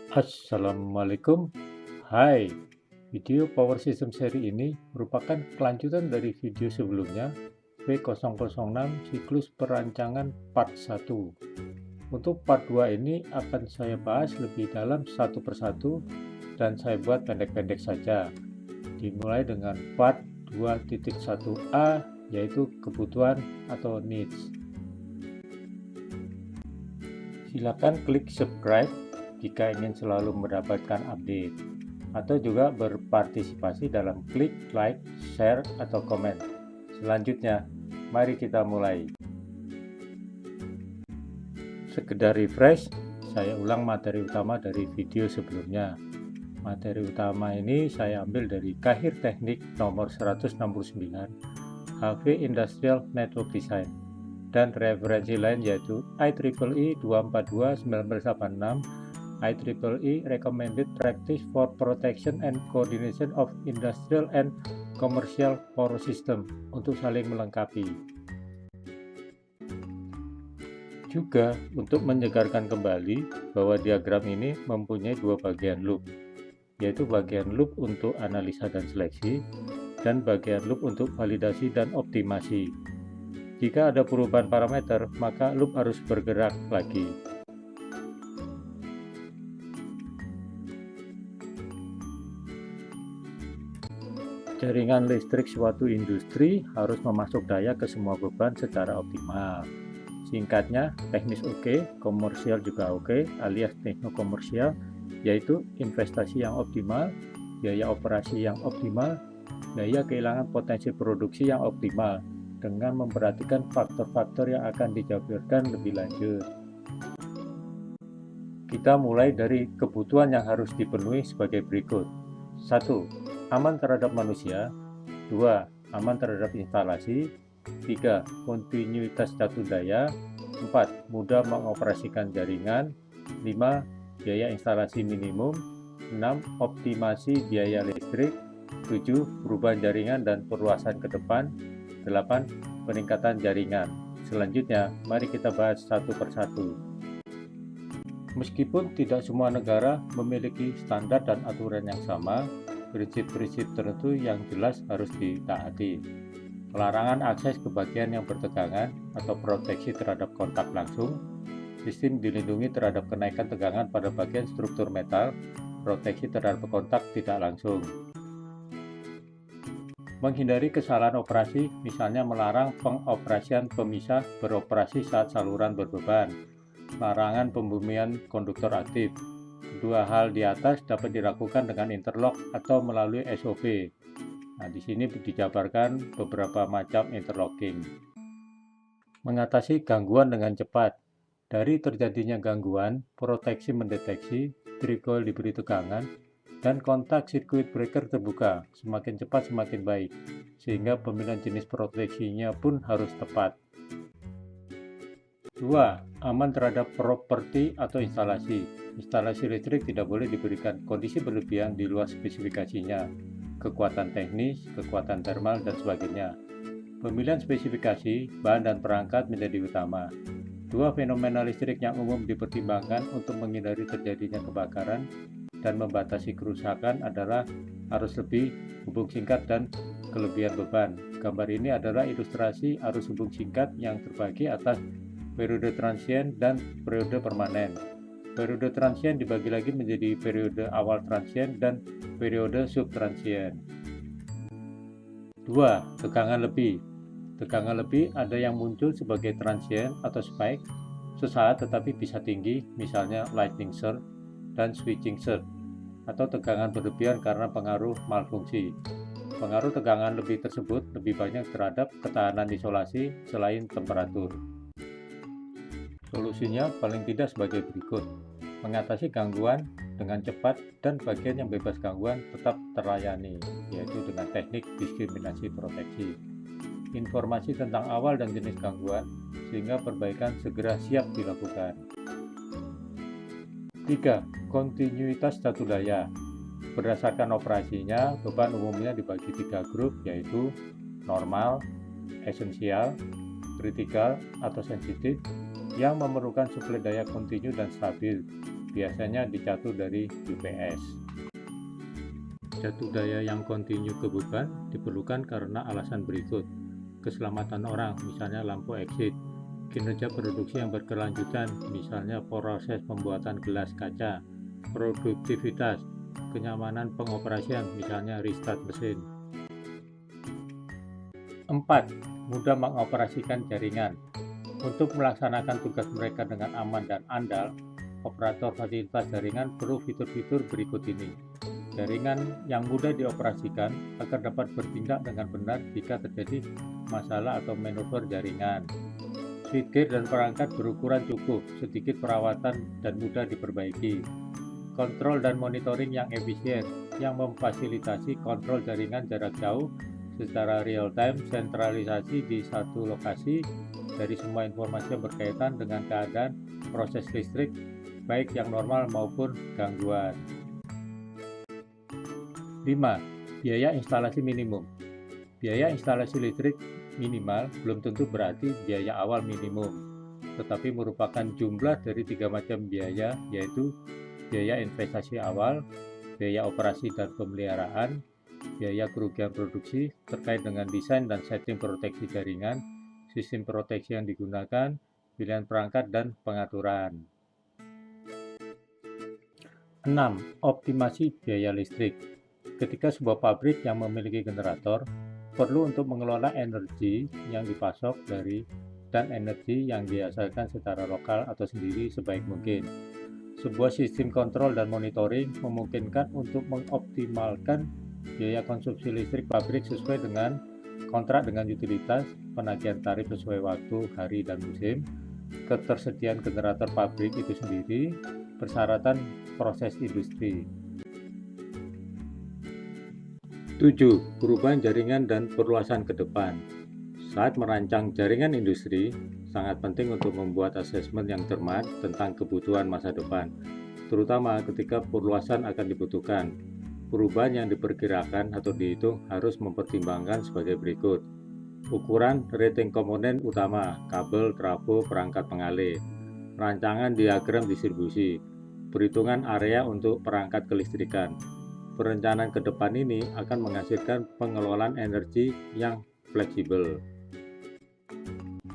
Assalamualaikum. Hai, video Power System seri ini merupakan kelanjutan dari video sebelumnya V006 siklus perancangan part 1. Untuk part 2 ini akan saya bahas lebih dalam satu persatu dan saya buat pendek-pendek saja. Dimulai dengan part 2.1a yaitu kebutuhan atau needs. Silakan klik subscribe jika ingin selalu mendapatkan update, atau juga berpartisipasi dalam klik like, share, atau komen. Selanjutnya, mari kita mulai. Sekedar refresh, saya ulang materi utama dari video sebelumnya. Materi utama ini saya ambil dari Kahir Teknik nomor 169, HV Industrial Network Design, dan referensi lain yaitu IEEE 242-1986, IEEE Recommended Practice for Protection and Coordination of Industrial and Commercial Power System untuk saling melengkapi. Juga untuk menyegarkan kembali bahwa diagram ini mempunyai dua bagian loop, yaitu bagian loop untuk analisa dan seleksi, dan bagian loop untuk validasi dan optimasi. Jika ada perubahan parameter, maka loop harus bergerak lagi. Jaringan listrik suatu industri harus memasuk daya ke semua beban secara optimal. Singkatnya, teknis oke, komersial juga oke, alias tekno-komersial, yaitu investasi yang optimal, biaya operasi yang optimal, biaya kehilangan potensi produksi yang optimal, dengan memperhatikan faktor-faktor yang akan dijabarkan lebih lanjut. Kita mulai dari kebutuhan yang harus dipenuhi sebagai berikut. 1. Aman terhadap manusia. 2. Aman terhadap instalasi. 3. Kontinuitas catur daya. 4. Mudah mengoperasikan jaringan. 5. Biaya instalasi minimum. 6. Optimasi biaya listrik. 7. Perubahan jaringan dan perluasan ke depan. 8. Peningkatan jaringan. Selanjutnya, mari kita bahas satu persatu. Meskipun tidak semua negara memiliki standar dan aturan yang sama, prinsip-prinsip tertentu yang jelas harus ditaati. Pelarangan akses ke bagian yang bertegangan atau proteksi terhadap kontak langsung, sistem dilindungi terhadap kenaikan tegangan pada bagian struktur metal, proteksi terhadap kontak tidak langsung. Menghindari kesalahan operasi, misalnya melarang pengoperasian pemisah beroperasi saat saluran berbeban, larangan pembumian konduktor aktif. Kedua hal di atas dapat dilakukan dengan interlock atau melalui SOP. Nah, di sini dijabarkan beberapa macam interlocking. Mengatasi gangguan dengan cepat. Dari terjadinya gangguan, proteksi mendeteksi, trikoil diberi tegangan, dan kontak circuit breaker terbuka. Semakin cepat semakin baik, sehingga pemilihan jenis proteksinya pun harus tepat. 2. Aman terhadap properti atau instalasi. Instalasi listrik tidak boleh diberikan kondisi berlebihan di luar spesifikasinya, kekuatan teknis, kekuatan termal, dan sebagainya. Pemilihan spesifikasi, bahan dan perangkat menjadi utama. 2 fenomena listrik yang umum dipertimbangkan untuk menghindari terjadinya kebakaran dan membatasi kerusakan adalah arus lebih, hubung singkat, dan kelebihan beban. Gambar ini adalah ilustrasi arus hubung singkat yang terbagi atas periode transient dan periode permanen. Periode transient dibagi lagi menjadi periode awal transient dan periode subtransient. 2. Tegangan lebih. Tegangan lebih ada yang muncul sebagai transient atau spike sesaat tetapi bisa tinggi, misalnya lightning surge dan switching surge, atau tegangan berlebihan karena pengaruh malfungsi. Pengaruh tegangan lebih tersebut lebih banyak terhadap ketahanan isolasi selain temperatur. Solusinya paling tidak sebagai berikut. Mengatasi gangguan dengan cepat dan bagian yang bebas gangguan tetap terlayani, yaitu dengan teknik diskriminasi proteksi. Informasi tentang awal dan jenis gangguan, sehingga perbaikan segera siap dilakukan. 3. Kontinuitas catur daya. Berdasarkan operasinya, beban umumnya dibagi 3 grup, yaitu normal, esensial, kritikal, atau sensitif, yang memerlukan suplai daya kontinu dan stabil, biasanya dicatur dari UPS. Catur daya yang kontinu ke beban diperlukan karena alasan berikut: keselamatan orang, misalnya lampu exit; kinerja produksi yang berkelanjutan, misalnya proses pembuatan gelas kaca; produktivitas; kenyamanan pengoperasian, misalnya restart mesin. 4. Mudah mengoperasikan jaringan. Untuk melaksanakan tugas mereka dengan aman dan andal, operator fasilitas jaringan perlu fitur-fitur berikut ini. Jaringan yang mudah dioperasikan agar dapat bertindak dengan benar jika terjadi masalah atau manuver jaringan. Switchgear dan perangkat berukuran cukup, sedikit perawatan dan mudah diperbaiki. Kontrol dan monitoring yang efisien, yang memfasilitasi kontrol jaringan jarak jauh secara real-time, sentralisasi di satu lokasi dari semua informasi yang berkaitan dengan keadaan proses listrik, baik yang normal maupun gangguan. 5. Biaya instalasi minimum. Biaya instalasi listrik minimal belum tentu berarti biaya awal minimum, tetapi merupakan jumlah dari 3 macam biaya, yaitu biaya investasi awal, biaya operasi dan pemeliharaan, biaya kerugian produksi terkait dengan desain dan setting proteksi jaringan, sistem proteksi yang digunakan, pilihan perangkat, dan pengaturan. 6. Optimasi biaya listrik. Ketika sebuah pabrik yang memiliki generator perlu untuk mengelola energi yang dipasok dari dan energi yang dihasilkan secara lokal atau sendiri sebaik mungkin. Sebuah sistem kontrol dan monitoring memungkinkan untuk mengoptimalkan biaya konsumsi listrik pabrik sesuai dengan kontrak dengan utilitas, penagihan tarif sesuai waktu, hari, dan musim, ketersediaan generator pabrik itu sendiri, persyaratan proses industri. 7. Perubahan jaringan dan perluasan ke depan. Saat merancang jaringan industri, sangat penting untuk membuat asesmen yang cermat tentang kebutuhan masa depan, terutama ketika perluasan akan dibutuhkan. Perubahan yang diperkirakan atau dihitung harus mempertimbangkan sebagai berikut: ukuran rating komponen utama, kabel, trafo, perangkat pengalih; rancangan diagram distribusi; perhitungan area untuk perangkat kelistrikan. Perencanaan ke depan ini akan menghasilkan pengelolaan energi yang fleksibel.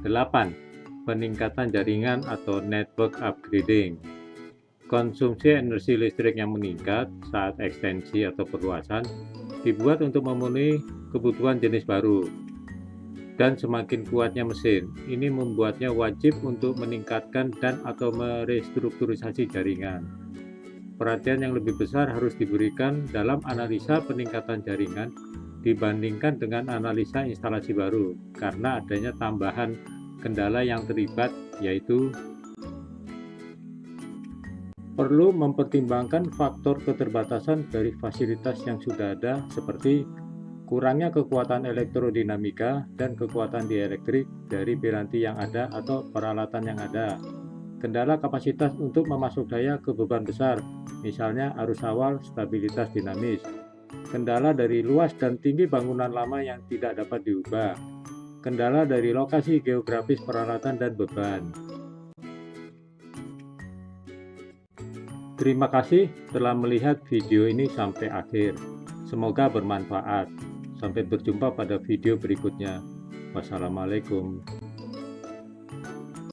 8. Peningkatan jaringan atau network upgrading. Konsumsi energi listrik yang meningkat saat ekstensi atau perluasan dibuat untuk memenuhi kebutuhan jenis baru dan semakin kuatnya mesin. Ini membuatnya wajib untuk meningkatkan dan atau merestrukturisasi jaringan. Perhatian yang lebih besar harus diberikan dalam analisa peningkatan jaringan dibandingkan dengan analisa instalasi baru, karena adanya tambahan kendala yang terlibat, yaitu perlu mempertimbangkan faktor keterbatasan dari fasilitas yang sudah ada, seperti kurangnya kekuatan elektrodinamika dan kekuatan dielektrik dari piranti yang ada atau peralatan yang ada, kendala kapasitas untuk memasuk daya ke beban besar, misalnya arus awal, stabilitas dinamis, kendala dari luas dan tinggi bangunan lama yang tidak dapat diubah, kendala dari lokasi geografis peralatan dan beban. Terima kasih telah melihat video ini sampai akhir. Semoga bermanfaat. Sampai berjumpa pada video berikutnya. Wassalamualaikum.